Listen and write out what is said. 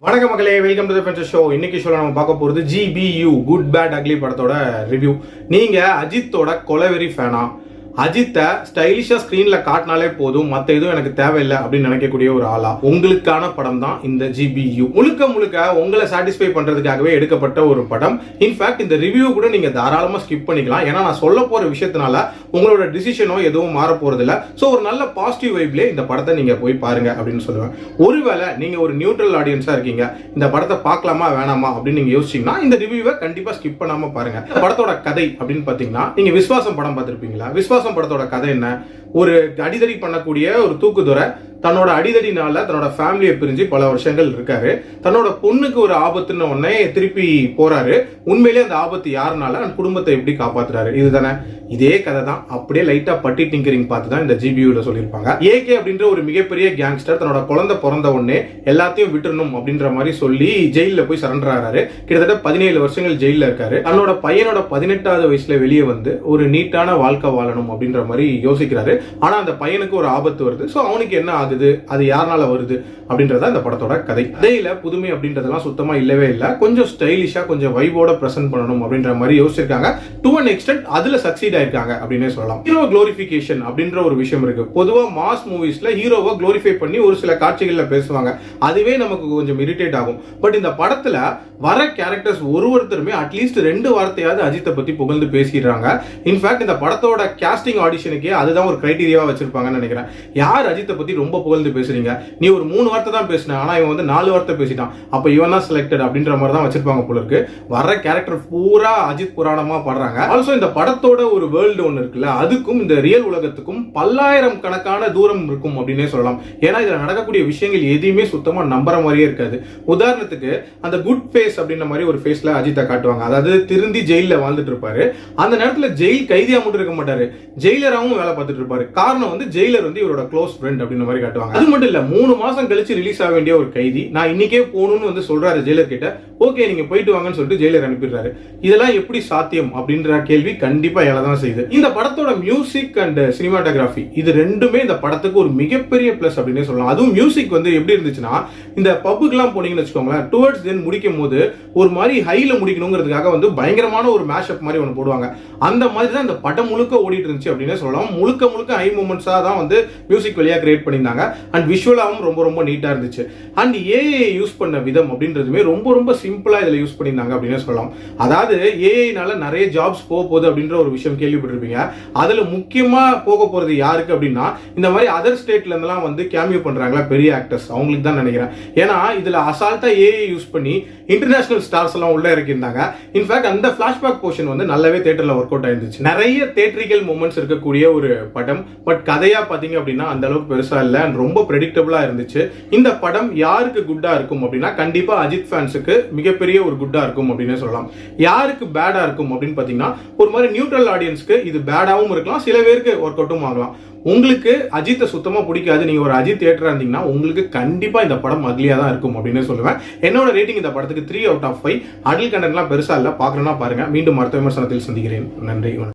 வணக்கம் மக்களே, welcome to the ஃபென்சர் show. இன்னைக்கு ஷோல நம்ம பார்க்க போறது GBU குட் பேட் அக்லி படத்தோட ரிவ்யூ. நீங்க அஜித்தோட கொலவெறி ஃபேனா? அஜித்தை ஸ்டைலிஷா ஸ்கிரீன்ல காட்டினாலே போதும், மற்ற எதுவும் எனக்கு தேவையில்லை அப்படின்னு நினைக்கக்கூடிய ஒரு ஆளா? உங்களுக்கான படம் தான் இந்த GBU. முழுக்க முழுக்க உங்களை சாட்டிஸ்ஃபை பண்றதுக்காகவே எடுக்கப்பட்ட ஒரு படம். இன்ஃபேக்ட் இந்த ரிவ்யூ கூட நீங்க தாராளமா ஸ்கிப் பண்ணிக்கலாம். ஏன்னா நான் சொல்ல போற விஷயத்தினால உங்களோட டிசிஷனோ எதுவும் மாற போறது இல்ல. ஸோ ஒரு நல்ல பாசிட்டிவ் வைப்ல இந்த படத்தை நீங்க போய் பாருங்க அப்படின்னு சொல்லுவேன். ஒருவேளை நீங்க ஒரு நியூட்ரல் ஆடியன்ஸா இருக்கீங்க, இந்த படத்தை பார்க்கலாமா வேணாமா அப்படின்னு நீங்க யோசிச்சீங்கன்னா இந்த ரிவ்யூவை கண்டிப்பா ஸ்கிப் பண்ணாம பாருங்க. படத்தோட கதை அப்படின்னு பாத்தீங்கன்னா, நீங்க விஸ்வாசம் படம் பார்த்திருப்பீங்களா? விஸ்வாசம் படத்தோட கதை என்ன? ஒரு அடிதடி பண்ணக்கூடிய ஒரு தூக்குதுறை தன்னோட அடிதடினால தன்னோட ஃபேமிலியை பிரிஞ்சு பல வருஷங்கள் இருக்காரு. தன்னோட பொண்ணுக்கு ஒரு ஆபத்துன்னு உடனே திருப்பி போறாரு. உண்மையிலேயே அந்த ஆபத்து யாருனால, அந்த குடும்பத்தை எப்படி காப்பாத்துறாரு, இதுதானே. இதே கதை தான் அப்படியே லைட்டா பட்டி டிங்கரிங் பார்த்து தான் இந்த GBUல சொல்லியிருப்பாங்க. AK அப்படின்ற ஒரு மிகப்பெரிய கேங்ஸ்டர் தன்னோட குழந்தை பிறந்த உடனே எல்லாத்தையும் விட்டுறணும் அப்படின்ற மாதிரி சொல்லி ஜெயில போய் சரண்டர் ஆறாரு. கிட்டத்தட்ட 17 வருஷங்கள் ஜெயில இருக்காரு. தன்னோட பையனோட 18வது வயசுல வெளியே வந்து ஒரு நீட்டான வாழ்க்கை வாழணும் அப்படின்ற மாதிரி யோசிக்கிறாரு. ஆனா அந்த பையனுக்கு ஒரு ஆபத்து வருது. ஸோ அவனுக்கு என்ன ஆகுது, அது யாருனால வருது அப்படின்றத இந்த படத்தோட கதை. கதையில புதுமை அப்படின்றதெல்லாம் சுத்தமா இல்லவே இல்லை. கொஞ்சம் ஸ்டைலிஷா கொஞ்சம் வைபோட பிரசன்ட் பண்ணணும் அப்படின்ற மாதிரி யோசிச்சிருக்காங்க. டு அன் எக்ஸ்டென்ட் அதுல சக்சீட் ஆயிருக்காங்க அப்படின்னே சொல்லலாம். ஹீரோ குளோரிஃபிகேஷன் அப்படின்ற ஒரு விஷயம் இருக்கு. பொதுவா மாஸ் மூவிஸ்ல ஹீரோவை குளோரிஃபை பண்ணி ஒரு சில காட்சிகள்ல பேசுவாங்க. அதுவே நமக்கு கொஞ்சம் இரிட்டேட் ஆகும். பட் இந்த படத்துல வர கேரக்டர்ஸ் ஒருத்தருமே அட்லீஸ்ட் 2 வார்த்தையாவது அஜித்தை பத்தி புகழ்ந்து பேசிடுறாங்க. இன்ஃபேக்ட் இந்த படத்தோட கேஸ்டிங் ஆடிஷனுக்கே அதுதான் ஒரு கிரைட்டீரியாவா வச்சிருப்பாங்கன்னு நினைக்கிறேன். யார் அஜித்தை பத்தி ரொம்ப புகழ்ந்து பேசுறீங்க, நீ ஒரு 3 வார்த்தை தான் பேசின, ஆனா இவன் வந்து 4 வார்த்தை பேசிட்டான், அப்ப இவன் தான் செலக்டட் அப்படின்ற மாதிரி தான் வச்சிருப்பாங்க போல இருக்கு. வர கேரக்டர் பூரா அஜித் புராணமா படுறாங்க. ஆல்சோ இந்த படத்தோட ஒரு வேர்ல்டு ஒன்று இருக்குல்ல, அதுக்கும் இந்த ரியல் உலகத்துக்கும் பல்லாயிரம் கணக்கான தூரம் இருக்கும் அப்படின்னே சொல்லலாம். ஏன்னா இதுல நடக்கக்கூடிய விஷயங்கள் எதையுமே சுத்தமா நம்புற மாதிரியே இருக்காது. உதாரணத்துக்கு அந்த குட் ஃபேஸ் அப்படின்ற மாதிரி ஒரு ஃபேஸ்ல அஜித்தை காட்டுவாங்க. அதாவது திருந்தி ஜெயில வாழ்ந்துட்டு இருப்பாரு. அந்த நேரத்துல ஜெயில் கைதியா மட்டும் இருக்க மாட்டாரு, ஜெயிலராவும் வேலை பார்த்துட்டு இருப்பாரு. காரணம் வந்து ஜெயிலர் வந்து இவரோட க்ளோஸ் ஃப்ரெண்ட் அப்படின்ற மாதிரி காட்டுவாங்க. அது மட்டும் இல்ல, 3 மாசம் கழிச்சு ரிலீஸ் ஆக வேண்டிய ஒரு கைதி நான் இன்னைக்கே போகணும்னு வந்து சொல்றாரு ஜெயிலர் கிட்ட. ஓகே நீங்க போயிட்டு வாங்கன்னு சொல்லிட்டு ஜெயிலர் அனுப்பிடுறாரு. இதெல்லாம் எப்படி சாத்தியம் அப்படின்ற கேள்வி கண்டிப்பா எழதான் செய்யுது. இந்த படத்தோட மியூசிக் அண்ட் சினிமாட்டோகிராஃபி இது ரெண்டுமே இந்த படத்துக்கு ஒரு மிகப்பெரிய பிளஸ் அப்படின்னே சொல்லலாம். அதுவும் மியூசிக் வந்து எப்படி இருந்துச்சுன்னா, இந்த பப்புக்கு எல்லாம் போனீங்கன்னு வச்சுக்கோங்களேன், டுவர்ட்ஸ் தென் முடிக்கும் போது ஒரு மாதிரி ஹைல முடிக்கணுங்கிறதுக்காக வந்து பயங்கரமான ஒரு மேஷப் மாதிரி ஒன்று போடுவாங்க. அந்த மாதிரி தான் இந்த படம் முழுக்க ஓடிட்டு இருந்துச்சு அப்படின்னே சொல்லலாம். முழுக்க முழுக்க ஹை மூமெண்ட்ஸா தான் வந்து மியூசிக் வழியா கிரியேட் பண்ணியிருந்தாங்க. அண்ட் விஷுவலாகவும் ரொம்ப ரொம்ப நீட்டா இருந்துச்சு. அண்ட் AI யூஸ் பண்ண விதம் அப்படின்றதுமே ரொம்ப ரொம்ப சிம்பிளா இதுல யூஸ் பண்ணியிருந்தாங்க அப்படின்னே சொல்லலாம். அதாவது AIனால நிறைய ஜாப்ஸ் போக போகுது அப்படின்ற ஒரு விஷயம் கேள்விப்பட்டிருப்பீங்க. அதுல முக்கியமா போக போறது யாருக்கு அப்படின்னா, இந்த மாதிரி அதர் ஸ்டேட்ல இருந்தெல்லாம் வந்து கேமியோ பண்றாங்களா பெரிய ஆக்டர்ஸ், அவங்களுக்கு தான் நினைக்கிறேன். ஏன்னா இதுல அசால்ட்டா AI யூஸ் பண்ணி இன்டர்நேஷனல் ஸ்டார்ஸ் எல்லாம் உள்ள இருக்கிருந்தாங்க. இன்ஃபேக்ட் அந்த பிளாஷ்பேக் போர்ஷன் வந்து நல்லாவே தியேட்டர்ல ஒர்க் அவுட் ஆயிருந்துச்சு. நிறைய தியேட்ரிக்கல் மூமெண்ட்ஸ் இருக்கக்கூடிய ஒரு படம். பட் கதையா பாத்தீங்க அப்படின்னா அந்த அளவுக்கு பெருசா இல்ல, ரொம்ப பிரெடிக்டபிளா இருந்துச்சு. இந்த படம் யாருக்கு குட்டா இருக்கும் அப்படின்னா, கண்டிப்பா அஜித் ஃபேன்ஸுக்கு மிகப்பெரிய ஒரு குட்டா இருக்கும் அப்படின்னு சொல்லலாம். யாருக்கு பேடா இருக்கும் அப்படின்னு பாத்தீங்கன்னா, ஒரு மாதிரி நியூட்ரல் ஆடியன்ஸ்க்கு இது பேடாவும் இருக்கலாம், சில பேருக்கு ஒர்க் அவுட்டும் ஆகலாம். உங்களுக்கு அஜித்தை சுத்தமா பிடிக்காது, நீங்க ஒரு அஜித் தியேட்டரா இருந்தீங்கன்னா உங்களுக்கு கண்டிப்பா இந்த படம் அக்லியா தான் இருக்கும் அப்படின்னு சொல்லுவேன். என்னோட ரேட்டிங் இந்த படத்துக்கு 3 out of 5. அடல் கண்டென்ட்லாம் பெருசா இல்ல, பாக்கணும்னா பாருங்க. மீண்டும் அடுத்த விமர்சனத்தில் சந்திக்கிறேன். நன்றி.